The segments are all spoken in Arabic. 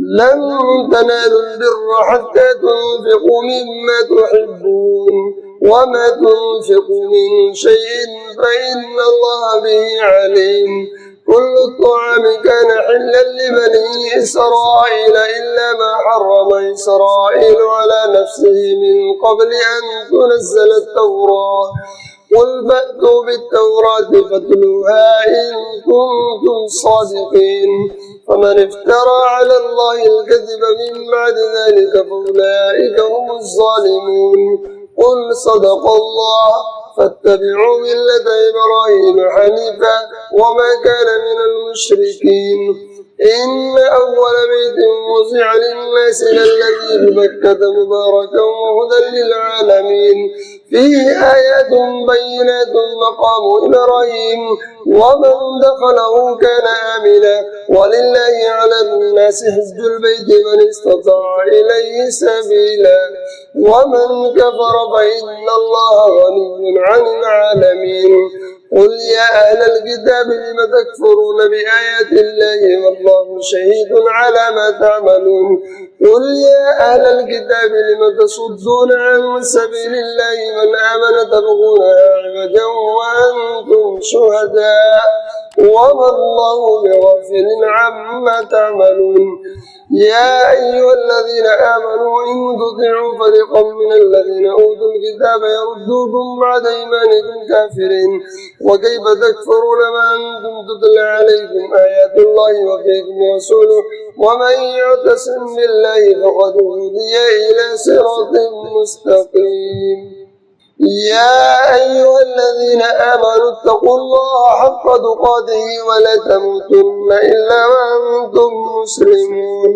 لن تنالوا البر حتى تنفقوا مما تحبون وما تنفقوا من شيء فإن الله به عليم. كل الطعام كان حلا لبني إسرائيل إلا ما حرم إسرائيل على نفسه من قبل أن تنزل التوراة. قل فأتوا بالتوراة فاتلوها إن كنتم صادقين. فمن افترى على الله الكذب من بعد ذلك فأولئك هم الظالمون. قل صدق الله فاتبعوا ملة إبراهيم حنيفا وما كان من المشركين. إن أول بيت وضع للناس للذي ببكة مباركا وهدى للعالمين فيه آيات بينات مقام إبراهيم ومن دخله كان آمنا ولله على الناس حج البيت من استطاع إليه سبيلا ومن كفر فإن الله غني عن العالمين. قل يا أهل الكتاب لم تكفرون بآيات الله والله شهيد على ما تعملون. قل يا أهل الكتاب لم تصدون عن سبيل الله من آمن تبغونها عوجا وأنتم شهداء وما الله بغافل عما تعملون. يا أيها الذين آمنوا إن تطيعوا فريقا من الذين أوتوا الكتاب يردوكم بعد إيمانكم كافرين وكيف تكفرون ما أنتم تتلى عليكم آيات الله وفيكم رسوله ومن يعتصم بالله فقد هدي إلى صراط مستقيم. يا أيها الذين آمنوا اتقوا الله حق تقاته ولا تموتن إلا وأنتم مسلمون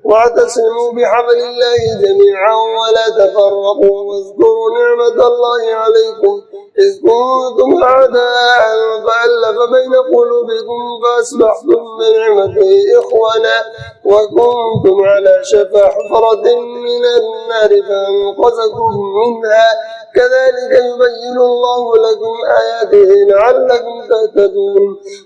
واعتصموا بحبل الله جميعا ولا تفرقوا واذكروا نعمة الله عليكم إذ كنتم أعداء فألف بين قلوبكم فأصبحتم بنعمته إخوانا وكنتم على شفا حفرة من النار فأنقذكم منها كذلك يبين الله لكم آياته لعلكم تهتدون.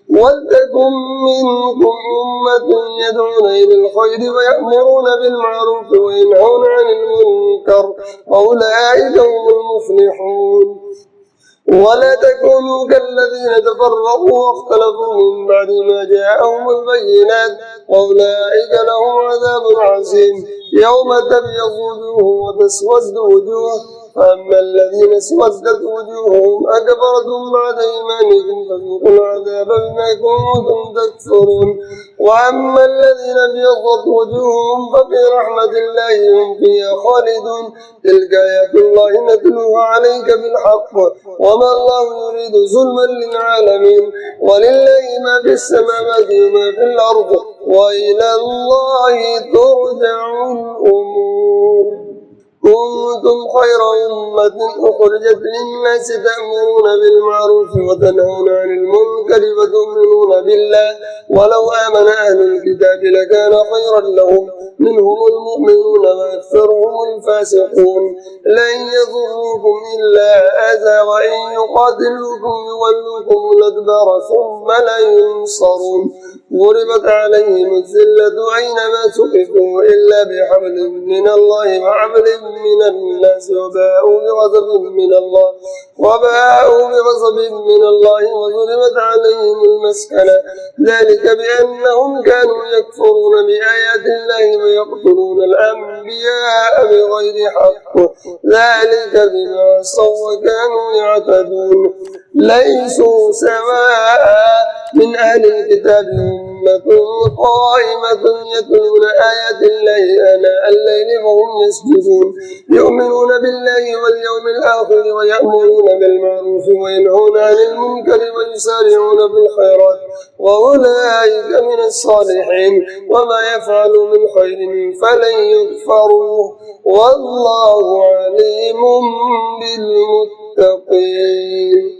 ولتكن منكم أمة يدعون إلى الخير ويأمرون بالمعروف وينهون عن المنكر وأولئك هم المفلحون. ولا تكونوا كالذين تفرقوا واختلفوا من بعد ما جاءهم البينات وأولئك لهم عذاب عظيم. يوم تبيض وجوه وتسود وجوه فأما الذين اسودت وجوههم أكفرتم بعد إيمانكم فذوقوا العذاب بما كنتم تكفرون. وأما الذين ابيضت وجوههم ففي رحمة الله هم فيها خالدون. تلك آيات الله نتلوها عليك بالحق وما الله يريد ظلما للعالمين ولله ما في السماوات وما في الأرض وإلى الله ترجع الأمور. كنتم خير أمة أخرجت للناس تأمرون بالمعروف وتنهون عن المنكر وتؤمنون بالله ولو آمن أهل الكتاب لكان خيرا لهم منهم المؤمنون وأكثرهم الفاسقون. لن يضروكم إلا أذى وإن يقاتلوكم يولوكم الأدبار ثم لا ينصرون. ضربت عليهم الذلة أينما ثقفوا إلا بحبل من الله وحبل من الناس وباءوا بغضب من الله وضربت عليهم المسكنة ذلك بأنهم كانوا يكفرون بآيات الله ويقتلون الأنبياء بغير حق ذلك بما عصوا وكانوا يعتدون. ليسوا سواء من أهل الكتاب أمة قائمة يتلون آيات الله آناء الليل وهم يسجدون يؤمنون بالله واليوم الآخر ويأمرون بالمعروف وينهون عن المنكر ويسارعون بالخيرات وأولئك من الصالحين. وما يفعلوا من خير فلن يكفروه والله عليم بالمتقين.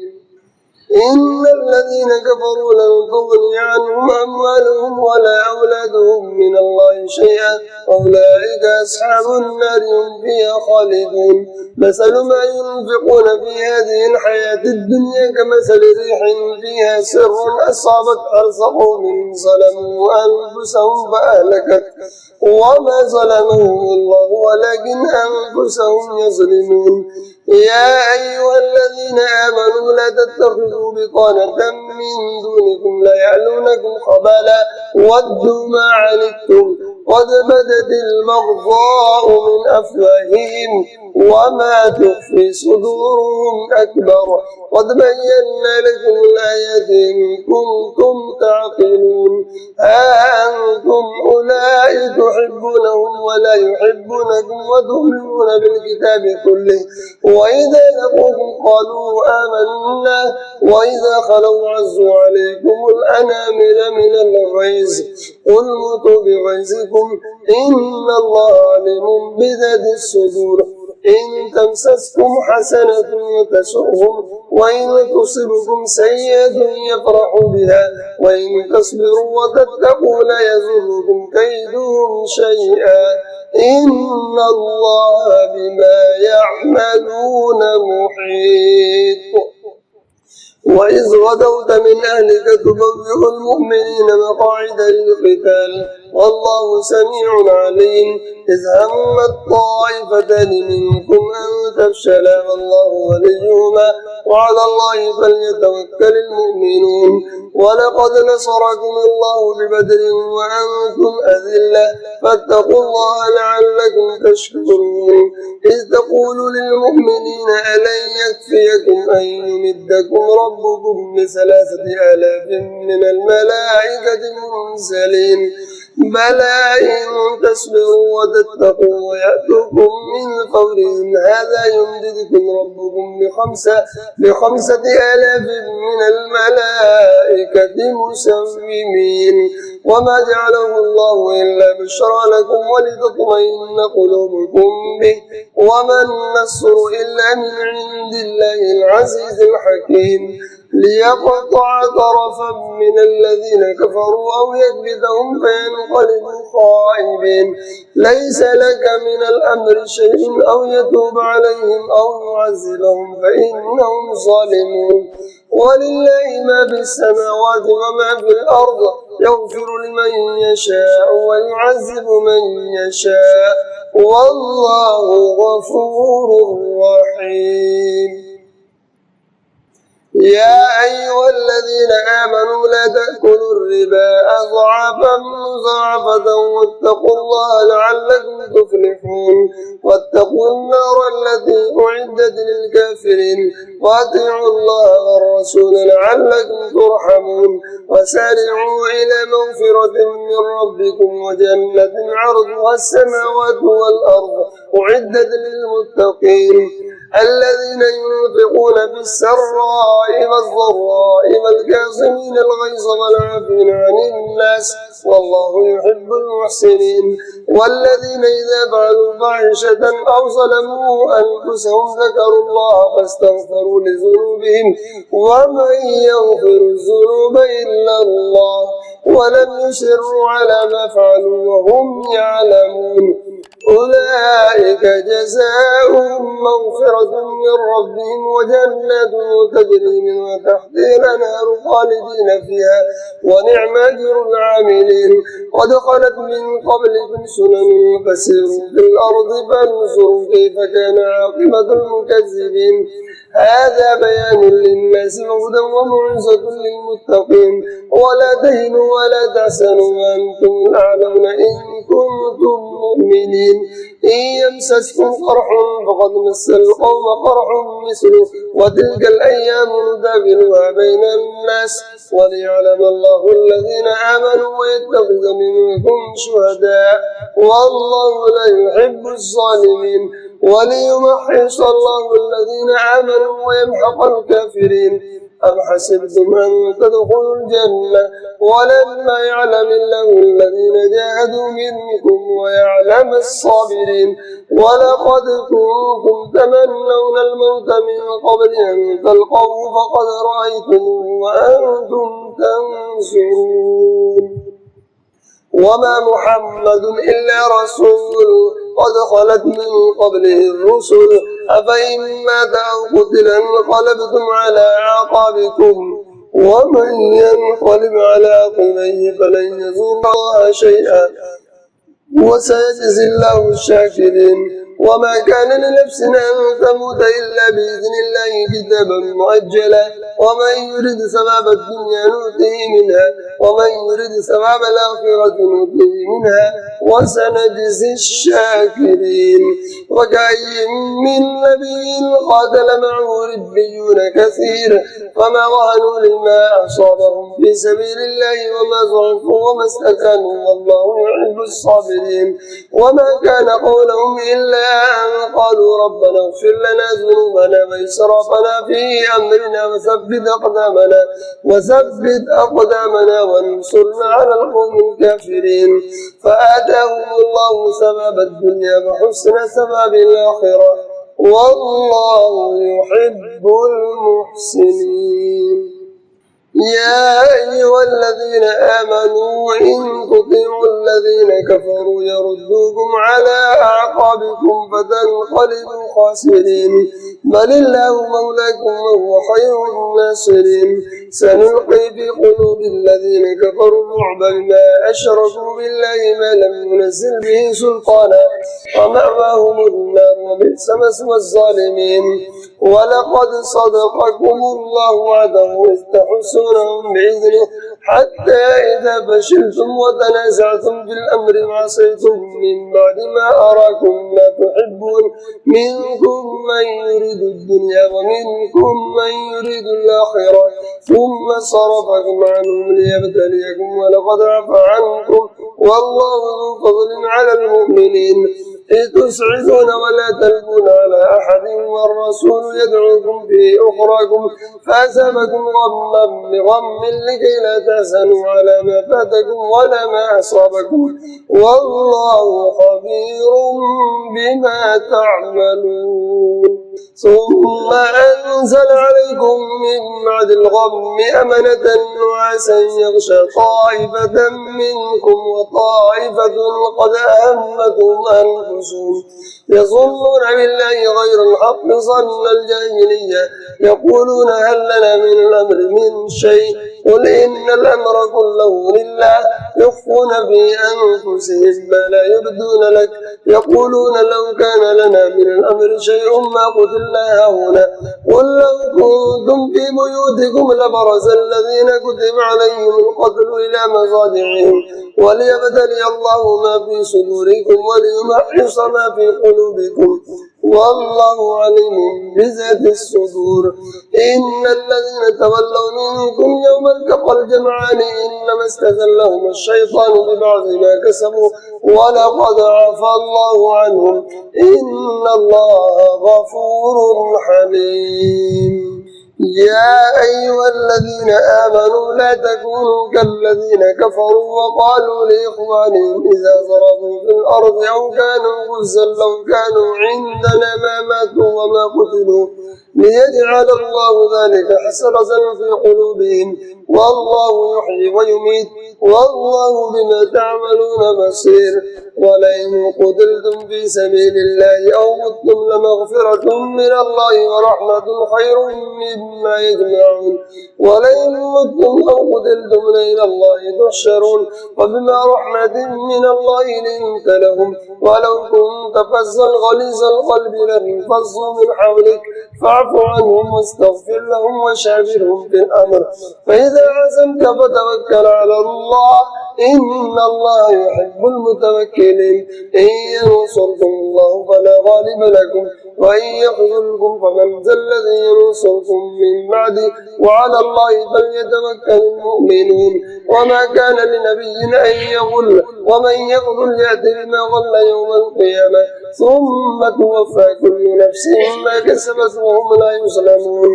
إن الذين كفروا لن تغني عنهم أموالهم ولا أولادهم من الله شيئا فيها أولئك أصحاب النار هم فيها خالدون. مثل ما ينفقون في هذه الحياة الدنيا كمثل ريح فيها سر أصابت حرث قوم ظلموا أنفسهم فأهلكت وما ظلمهم الله ولكن أنفسهم يظلمون. يا أيها الذين آمنوا لا تتخذوا بطانة من دونكم لا يعلونكم خبالا ودوا ما عنتم قد بدت البغضاء من أفواههم وما تخفي صدورهم أكبر قد بينا لكم الآيات إن كنتم تعقلون. ها أنتم أولئك تحبونهم ولا يحبونكم وتؤمنون بالكتاب كله وإذا لقوكم قالوا آمنا وإذا خلوا عزوا عليكم الأنامل من الغيظ قل موتوا بغيظكم إن الله عليم بذات الصدور. إن تمسسكم حسنة تسؤهم وإن تصبكم سيئة يفرحوا بها وإن تصبروا وتتقوا لا يضركم كيدهم شيئا إن الله بما يعملون محيط. وإذ غدوت من أهلك تبوئ المؤمنين مقاعد للقتال والله سميع عليم. إذ همت طائفتان منكم أن تفشلا والله وليهما وعلى الله فليتوكل المؤمنون. ولقد نصركم الله ببدر وأنتم أذلة فاتقوا الله لعلكم تشكرون. إذ تقول للمؤمنين ألن يكفيكم أن يمدكم ربكم ب3,000 من الملائكة منزلين بلى إن تصبروا وتتقوا ويأتوكم من فورهم هذا يمددكم ربكم ب5,000 من الملائكة مسومين. وما جعله الله إلا بشرى لكم ولتطمئن قلوبكم به وما النصر إلا من عند الله العزيز الحكيم. ليقطع طرفا من الذين كفروا أو يكبتهم فينقلبوا خائبين ليس لك من الأمر شيء أو يتوب عليهم أو يعذبهم فإنهم ظالمون. ولله ما في السماوات وما في الأرض يغفر لمن يشاء ويعذب من يشاء والله غفور رحيم. يا أيها الذين آمنوا لا تأكلوا الربا أضعافا مضاعفة واتقوا الله لعلكم تفلحون. واتقوا النار التي أعدت للكافرين وأطيعوا الله والرسول لعلكم ترحمون. وسارعوا إلى مغفرة من ربكم وجنة عرضها السماوات والأرض أعدت للمتقين الذين ينفقون بالسراء والضراء والكاظمين الغيظ والعافين عن الناس والله يحب المحسنين. والذين إذا فعلوا فاحشة أو ظلموا أنفسهم ذكروا الله فاستغفروا لذنوبهم ومن يغفر الذنوب إلا الله ولم يصروا على ما فعلوا وهم يعلمون أولئك جزاؤهم مغفرة من ربهم وجنات تجري من تحتها الأنهار خالدين فيها ونعم أجر العاملين. قد خلت من قبلكم سنن فسيروا في الأرض فانظروا كيف كان عاقبة المكذبين. هذا بيان للناس وهدى وموعظة للمتقين. ولا تهنوا ولا تحزنوا وأنتم الأعلون إن كنتم مؤمنين. إن يمسسكم قرح فقد مس القوم قرح مثله وتلك الأيام نداولها بين الناس وليعلم الله الذين آمنوا ويتخذ منكم شهداء والله لا يحب الظالمين. وليمحص الله الذين آمنوا ويمحق الكافرين. أم حسبتم أن تدخلوا الجنة ولما يعلم الله الذين جاهدوا منكم ويعلم الصابرين. ولقد كنتم تمنون الموت من قبل أن تلقوه فقد رأيتموه وأنتم تنظرون. وما محمد إلا رسول قد خلت من قبله الرسل أفإن مات أو قتل انقلبتم على أعقابكم ومن ينقلب على عقبيه فلن يضر الله شيئا وسيجزي الله الشاكرين. وما كان لنفس أن تموت إلا بإذن الله كتابا مؤجلا ومن يرد ثواب الدنيا نؤته منها ومن يرد ثواب الآخرة نؤته منها وسنجزي الشاكرين. وكأي من نبي قاتل معه ربيون كثير فما وهنوا لما أصابهم في سبيل الله وما ضعفوا وما استكانوا والله يحب الصابرين. وما كان قولهم إلا أن قالوا ربنا اغفر لنا ذنوبنا وإسرافنا في أمرنا وثبت أقدامنا وانصرنا على القوم الكافرين. فآتاهم الله ثواب الدنيا وحسن ثواب الآخرة والله يحب المحسنين. يا أيها الذين آمنوا إن تطيعوا الذين كفروا يردوكم على أعقابكم فتنقلبوا خاسرين بل الله مولاكم وهو خير الناصرين. سنلقي في قلوب الذين كفروا الرعب بما أشركوا بالله ما لم ينزل به سلطانا ومأواهم النار وبئس مثوى الظالمين. ولقد صدقكم الله وعده إذ تحسونهم بإذنه حتى إذا فشلتم وتنازعتم في الأمر وعصيتم من بعد ما أراكم ما تحبون منكم من يريد الدنيا ومنكم من يريد الآخرة ثم صرفكم عنهم ليبتليكم ولقد عفا عنكم والله ذو فضل على المؤمنين إذ تسعدون ولا تلقون على أحد والرسول يدعوكم في أخراكم فأثابكم غما بغم لكي لا تحزنوا على ما فاتكم ولا ما أصابكم والله خبير بما تعملون. ثم أنزل عليكم من بعد الغم أمنة نعاسا يغشى طائفة منكم وطائفة قد أهمتهم أنفسهم يظنون بالله غير الحق ظن الجاهلية يقولون هل لنا من الأمر من شيء قل إن الأمر كله لله يخفون في أنفسهم ما لا يبدون لك يقولون لو كان لنا من الأمر شيء ما قتلنا هنا قل لو كنتم في بيوتكم لبرز الذين كتب عليهم القتل إلى مضاجعهم وليبتلي الله ما في صدوركم وليمحص ما في قلوبكم والله عليم بذات الصدور. إن الذين تولوا منكم يوم التقى الجمعان إنما استزلهم الشيطان ببعض ما كسبوا ولقد عفا الله عنهم إن الله غفور حليم. يا أيها الذين آمنوا لا تكونوا كالذين كفروا وقالوا لإخوانهم إذا ضربوا في الأرض أو كانوا غزا لو كانوا عندنا ما ماتوا وما قتلوا ليجعل الله ذلك حسرة في قلوبهم والله يحيي ويميت والله بما تعملون بصير. ولئن قتلتم في سبيل الله أو متم لمغفرة من الله ورحمة خير مما يجمعون. ولئن متم أو قتلتم لإلى الله تحشرون وبما رحمة من الله لنت لهم ولو كنت فظا غليظ القلب لانفضوا من حولك فاعف عنهم واستغفر لهم وشاورهم في الأمر فإذا عزمت فتوكل على الله إن الله يحب المتوكلين. إن ينصركم الله فلا غالب لكم وإن يخذلكم فمن ذا الذي ينصركم من بعده وعلى الله فليتوكل المؤمنون. وما كان لنبي أن يغل ومن يغل يأتي بما غل يوم القيامة ثم توفى كل نفس ما كسبت وهم لا يظلمون.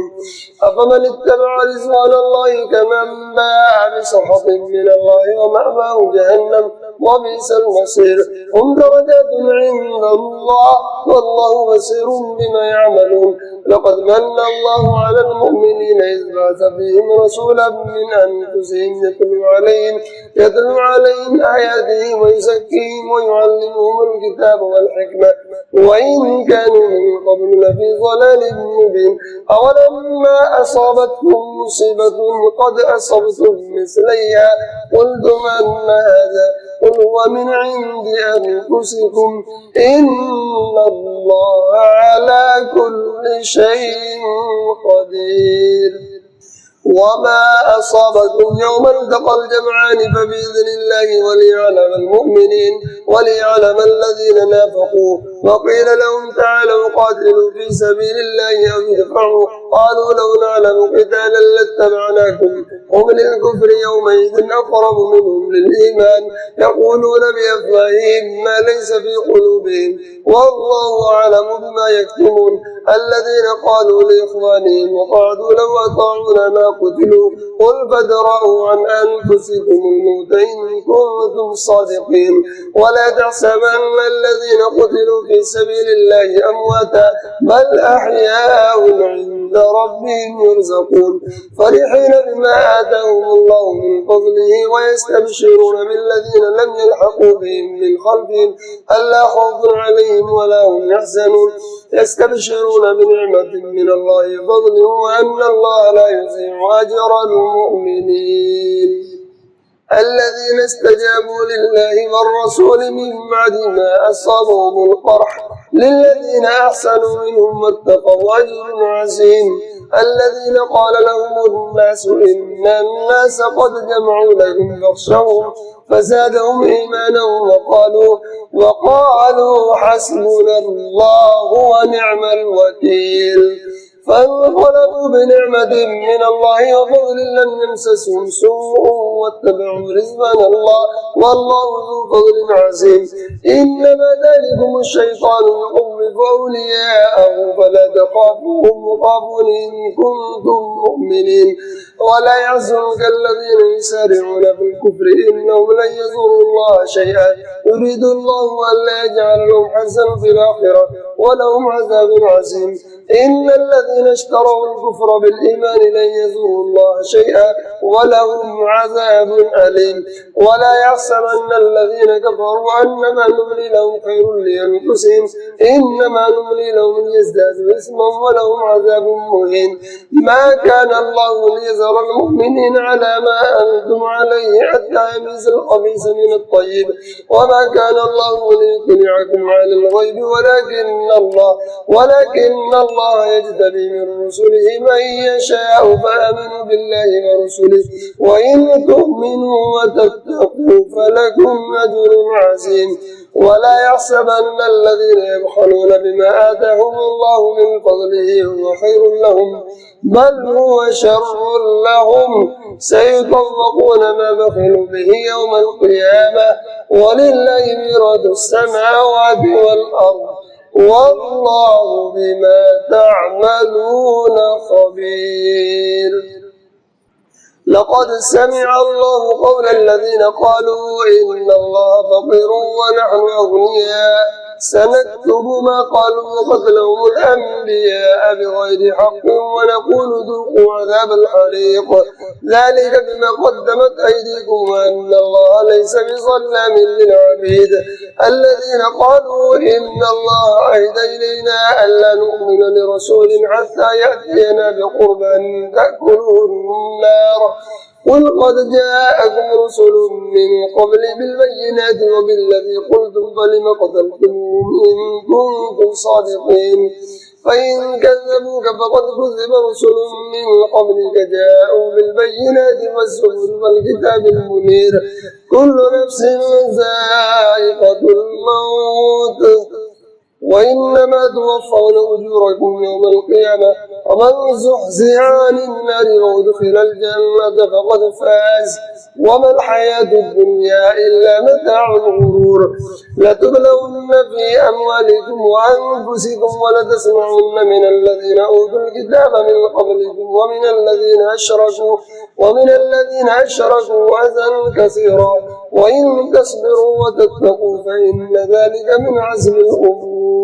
أفمن اتبع رضوان الله كمن باع بسخط من الله ومأواه جهنم وبئس المصير. هم درجات عند الله والله بصير بصير بما يعملون لقد من الله على المؤمنين إذ بعث فيهم رسولا من أنفسهم يتلو عليهم آياته ويزكيهم ويعلمهم الكتاب والحكمة وإن كانوا من قبل لفي ضلال مبين أولما أصابتكم مصيبة قد أصبتم مثليها قلتم أن هذا قل هو من عند أنفسكم إن الله على كل شيء قدير وما أصابكم يوم التقى الجمعان فبإذن الله وليعلم المؤمنين وليعلم الذين نافقوا وقيل لهم تعالوا قاتلوا في سبيل الله أو ادفعوا قالوا لو نعلم قتالا لاتبعناكم هم للكفر يومئذ أقرب منهم للإيمان يقولون بأفواههم ما ليس في قلوبهم والله أعلم بما يكتمون الذين قالوا لإخوانهم وقعدوا لو أطاعونا ما قتلوا قل فادرءوا عن أنفسكم الموت إن كنتم صادقين ولا تحسبن الذين قتلوا في سبيل الله أمواتا بل أحياء عند ربهم يرزقون فرحين بما آتاهم الله من فضله ويستبشرون بالذين لم يلحقوا بهم من خلفهم ألا خوف عليهم ولا هم يحزنون يستبشرون بنعمة من الله فضله وأن الله لا يضيع أجر المؤمنين الذين استجابوا لله والرسول من بعد ما أصابهم القرح للذين أحسنوا منهم واتقوا أجر عظيم الذين قال لهم الناس إن الناس قد جمعوا لهم فاخشوهم فزادهم إيمانا وقالوا حسبنا الله ونعم الوكيل فانقلبوا بنعمة من الله وفضل لم يمسسهم سوء واتبعوا رزقنا الله والله ذو فضل عظيم إنما ذلكم الشيطان يخوف أولياءه فلا تخافوهم وخافون إن كنتم مؤمنين ولا يحزنك الذين يسارعون في الكفر إنهم لن يضروا الله شيئا يريد الله ألا يجعل لهم حزنا في الآخرة ولهم عذاب عظيم إن الذين اشتروا الكفر بالإيمان لن يضروا الله شيئا ولهم عذاب أليم ولا يحسبن الذين كفروا أنما نملي لهم خير لأنفسهم إنما نملي لهم ليزدادوا إثما ولهم عذاب مهين ما كان الله ليذر المؤمنين على ما أنتم عليه حتى يميز الخبيث من الطيب وما كان الله ليطلعكم على الغيب ولكن الله يجتبي من رسله من يشاء فآمنوا بالله ورسله وإن تؤمنوا وتتقوا فلكم أجر عظيم ولا يحسبن الذين يبخلون بما آتاهم الله من فضله هو خير لهم بل هو شر لهم سيطوقون ما بخلوا به يوم القيامة ولله ميراث السماوات والأرض والله بما تعملون خبير لقد سمع الله قول الذين قالوا إن الله فقير ونحن أغنياء سنكتب ما قالوا وقتلهم الأنبياء بغير حق ونقول ذوقوا عذاب الحريق ذلك بما قدمت أيديكم وأن الله ليس بظلام للعبيد الذين قالوا إن الله عهد إلينا ألا نؤمن لرسول حتى يأتينا بقربان تأكله النار قل قد جاءكم رسل من قبل بالبينات وبالذي قلتم فلم قتلتموهم إن كنتم صادقين فإن كذبوك فقد كذب رسل من قبلك جاءوا بالبينات والزبر والكتاب المنير كل نفس ذائقة الموت وإنما توفون أجوركم يوم القيامة ومن زحزح عن النار وأدخل الجنة فقد فاز وما الحياة الدنيا إلا متاع الغرور لتبلون في أموالكم وأنفسكم ولتسمعن من الذين أوتوا الكتاب من قبلكم ومن الذين أشركوا أذى كثيرا وإن تصبروا وتتقوا فإن ذلك من عزم الأمور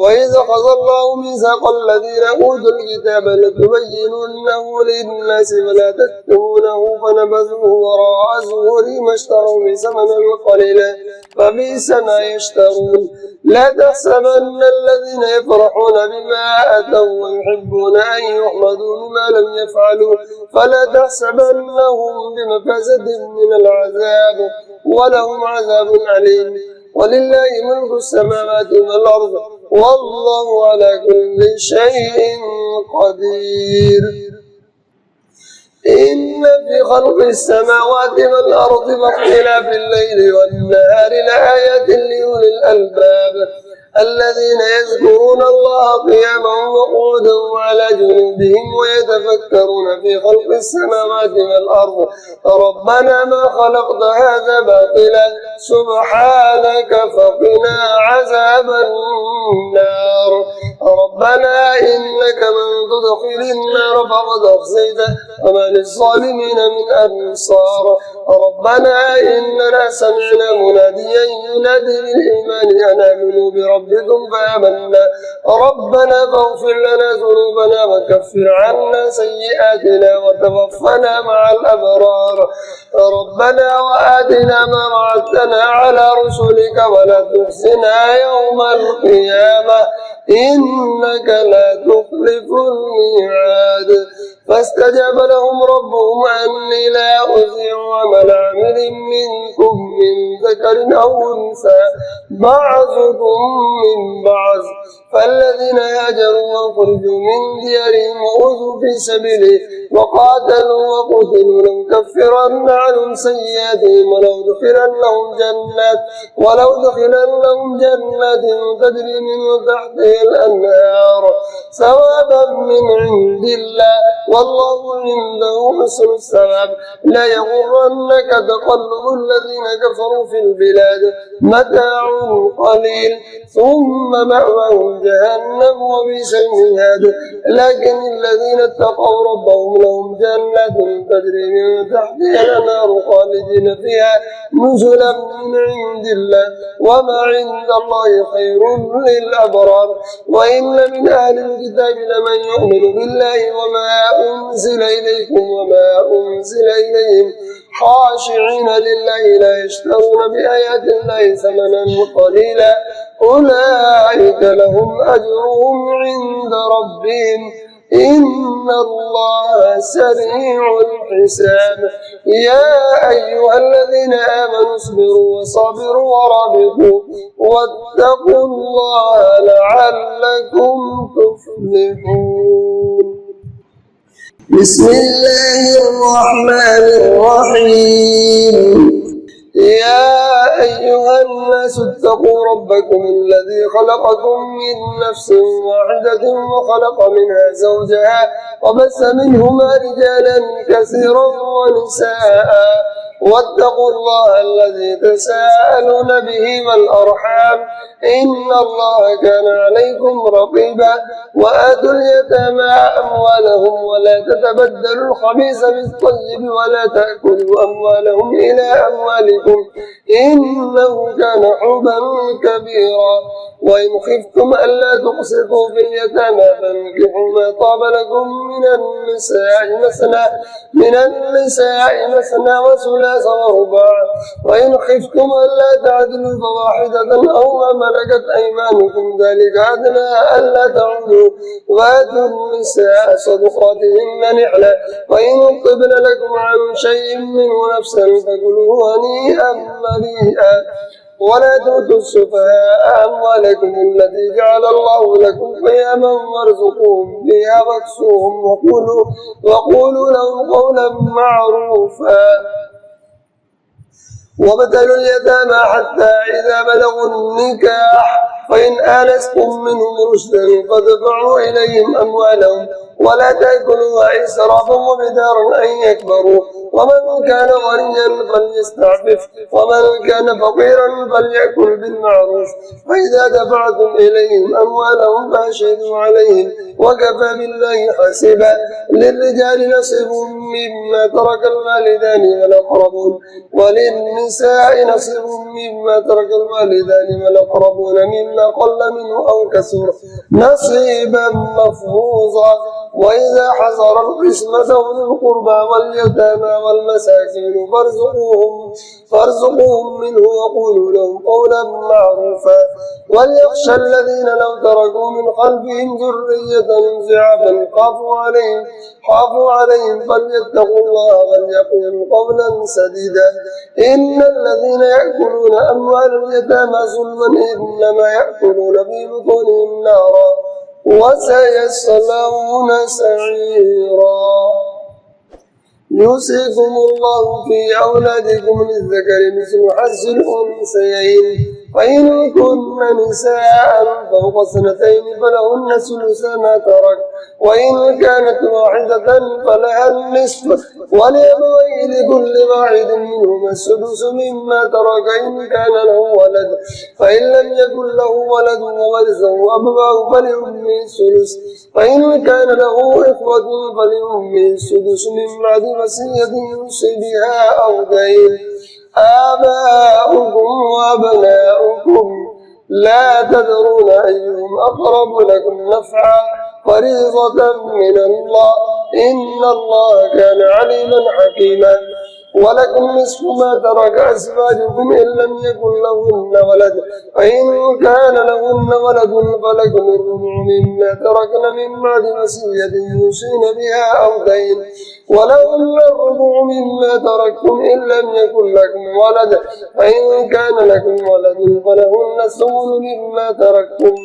وإذا أخذ الله ميثاق الذين أوتوا الكتاب لتبيننه للناس فلا تكتمونه فنبذوه وراء ظهورهم اشتروا ثمنا قليلا فبئس ما يشترون. لا تحسبن الذين يفرحون بما أتوا ويحبون أن يحمدوا بما لم يفعلوا فلا تحسبنهم بمفازة من العذاب ولهم عذاب عليم. ولله ملك السماوات والأرض والله على كل شيء قدير. إن في خلق السماوات والأرض واختلاف الليل والنهار لآيات لأولي الألباب الذين يذكرون الله قياما وقعودا وعلى جنوبهم ويتفكرون في خلق السماوات والأرض ربنا ما خلقت هذا باطلا سبحانك فقنا عذاب النار. ربنا إنك من تدخل النار فقد أخزيته وما للظالمين من أنصار. ربنا إننا سمعنا مناديا ينادي للإيمان أن آمنوا بربكم فآمنا ربنا فاغفر لنا ذنوبنا وكفر عنا سيئاتنا وتوفنا مع الأبرار. ربنا وآتنا ما وعدتنا على رسلك ولا تخزنا يوم القيامة إنك لا تخلف الميعاد. فاستجاب لهم ربهم أني لا أضيع عمل عامل منكم من ذكر أو أنثى بعضكم من بعض فالذين هاجروا وخرجوا من ديارهم وأوذوا في سبيلي وقاتلوا وقتلوا لنكفرن عنهم سيئاتهم ولو دخلنهم جنات تجري من تحتها الأنهار ثوابا من عند الله والله عنده حسن الثواب. لا يغرنك تقلب الذين كفروا في البلاد متاع قليل ثم مأواهم جهنم وبئس المهاد. لكن الذين اتقوا ربهم لهم جنات تجري من تحتها الأنهار خالدين فيها نزلا من عند الله وما عند الله خير للأبرار. وإن من أهل الكتاب لمن يؤمن بالله وما أنزل إليكم وما أنزل إليهم خاشعين لله لا يشترون بآيات الله ثمنا قليلا أولئك لهم أجرهم عند ربهم إن الله سريع الحساب. يا أيها الذين آمنوا اصبروا وصابروا ورابطوا واتقوا الله لعلكم تفلحون. بسم الله الرحمن الرحيم. يا أيها الناس اتقوا ربكم الذي خلقكم من نفس واحدة وخلق منها زوجها وبث منهما رجالا كثيرا ونساء واتقوا الله الذي تساءلون به والأرحام إن الله كان عليكم رقيبا. وآتوا اليتامى أموالهم ولا تتبدلوا الخبيث بالطيب ولا تأكلوا أموالهم إلى أموالكم إنه كان حوبا كبيرا. وإن خفتم ألا تقسطوا في اليتامى فانكحوا ما طاب لكم من النساء مثنى وثلاث ورباع. وإن خفتم ألا تعدلوا فواحدة أو ما ملكت أيمانكم ذلك أدنى ألا تعودوا. وآتوا النساء صدقاتهن نحلة وإن طبن لكم عن شيء منه نفسا فكلوه هنيئا مريئا. ولا تؤتوا السفهاء أموالكم التي جعل الله لكم قياما وارزقوهم فيها واكسوهم وقولوا لهم قولا معروفا. وابتلوا اليتامى حتى إذا بلغوا النكاح فإن آنستم منهم رشدا فادفعوا إليهم أموالهم ولا تأكلوها إسرافا وبدارا أن يكبروا ومن كان غنيا فليستعفف ومن كان فقيرا فليأكل بالمعروف فإذا دفعتم إليهم أموالهم فأشهدوا عليهم وكفى بالله حسيبا للرجال نصيب مما ترك الوالدان والأقربون وللنساء نصيب مما ترك الوالدان والأقربون مما قل منه أو كثر نصيبا مفروضا وإذا حضر القسمة أولي القربى واليتامى والمساكين فارزقوهم منه وقولوا لهم قولا معروفا وليخشى الذين لو تركوا من خلفهم ذرية ضعافا خافوا عليهم فليتقوا الله وليقولوا قولا سديدا إن الذين يأكلون أموال اليتامى ظلما إنما يأكلون في بطونهم نارا وسيصلون سعيرا يوصيكم الله في أولادكم للذكر مثل حظ الأنثيين فإن كن نساء فوق 2 فلهن ثلث ما ترك وإن كانت واحدة فلها النصف ولأبويه لكل واحد منهما السدس مما ترك إن كان له ولد فإن لم يكن له ولد وورثه أبواه فلأمه الثلث فإن كان له إخوة فلأمه السدس من بعد وصية يوصي بها أو دين آباؤكم وأبناؤكم لا تدرون أيهم أقرب لكم نفعا فريضة من الله إن الله كان عليما حكيما ولكم نصف ما ترك أزواجكم إن لم يكن لهن ولد فإن كان لهن ولد فلكم الربع مما تركن من بعد وصية يوصين بها أو دين ولهن الربع مما تركتم إن لم يكن لكم ولد فإن كان لكم ولد فلهن الثمن مما تركتم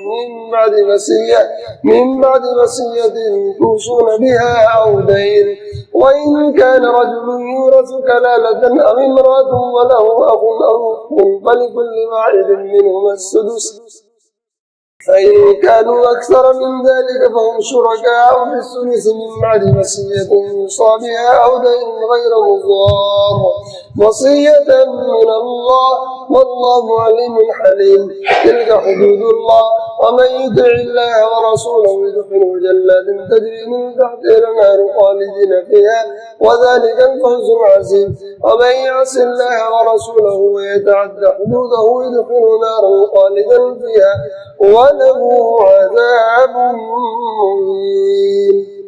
من بعد وصية توصون بها أو دين وإن كان رجل يورث كلالة أو امرأة وله أخ أو أخت فلكل واحد منهما السدس فإن كانوا أكثر من ذلك فهم شركاء في الثلث من بعد وصية يوصى بها أو دين غير مضار وصية من الله والله عليم حليم تلك حدود الله ومن يطع الله ورسوله يدخله جنات تجري من تحتها الأنهار خالدين فيها وذلك الفوز العظيم ومن يعص الله ورسوله ويتعدى حدوده يدخله نارا خالدا فيها وله عذاب مهين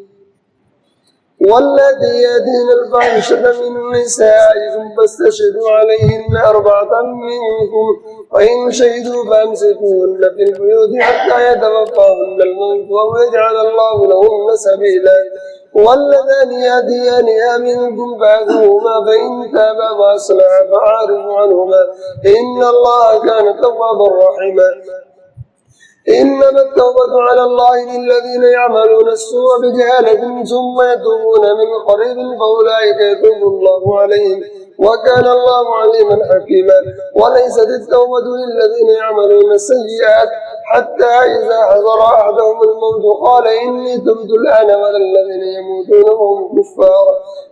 والذي يأتين الفاحشة من نسائكم فاستشهدوا عليهن 4 منكم وإن شهدوا فأمسكوهن في البيوت حتى يتوفاهن الموت وهو يجعل الله لهن سبيلا واللذان يأتيانها منكم فأخذوهما فإن تابا وأصلحا فأعرضوا عنهما إن الله كان توابا رحيما إنما التوبة على الله للذين يعملون السوء بجهالة ثم يتوبون من قريب فأولئك يتوب الله عليهم وكان الله عليما حكيما وليست التوبة للذين يعملون السيئات حتى إذا حضر أحدهم الموت قال إني تبت الآن ولا الذين يموتون وهم كفار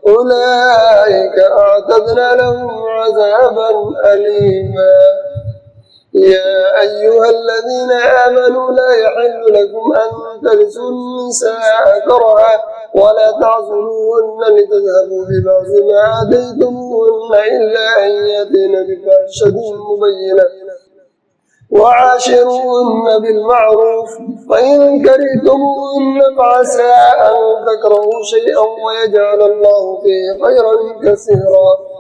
أولئك أعتدنا لهم عذابا أليما يا أيها الذين آمنوا لا يحل لكم أن ترثوا النساء كرها ولا تعزلوهن لتذهبوا ببعض ما آتيتموهن إلا أن يأتين بفاحشة مبينة وعاشروهن بالمعروف فإن كرهتموهن فعسى أن تكرهوا شيئا ويجعل الله فيه خيرا كثيرا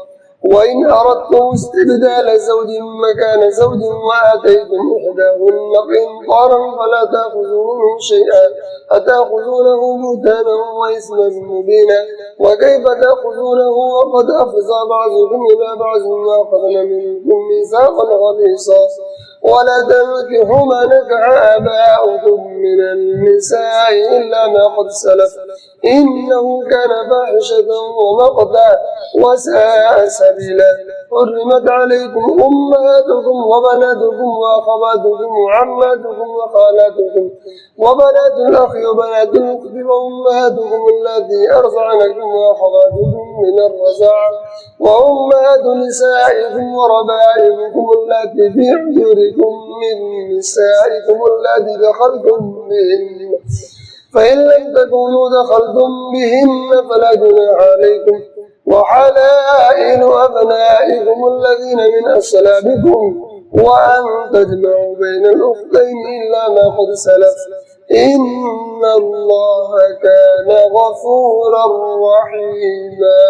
وإن أردتم استبدال زوج مكان زوج وآتيتم إحداهن قنطارا فلا تأخذوا منه شيئا أتأخذونه بهتانا وإثما مبينا وكيف تأخذونه وقد أفضى بعضكم إلى بعض وأخذن منكم ميثاقا غليظا ولا تنكحوا ما نكح آباؤكم من النساء إلا ما قد سلف إنه كان فاحشة ومقتا وساء سبيلا. حرمت عليكم أمهاتكم وبناتكم وأخواتكم وعماتكم وخالاتكم وبنات الأخ وبنات الأخت وأمهاتكم التي أرضعنكم وأخواتكم من الرضاعة وأمهات نسائكم وربائبكم التي في حجوركم من نسائكم التي دخلتم بهن فإن لم تكونوا دخلتم بهن فلا جناح عليكم وحلائل أبنائكم الذين من أصلابكم وأن تجمعوا بين الأختين إلا ما قد سلف إن الله كان غفورا رحيما.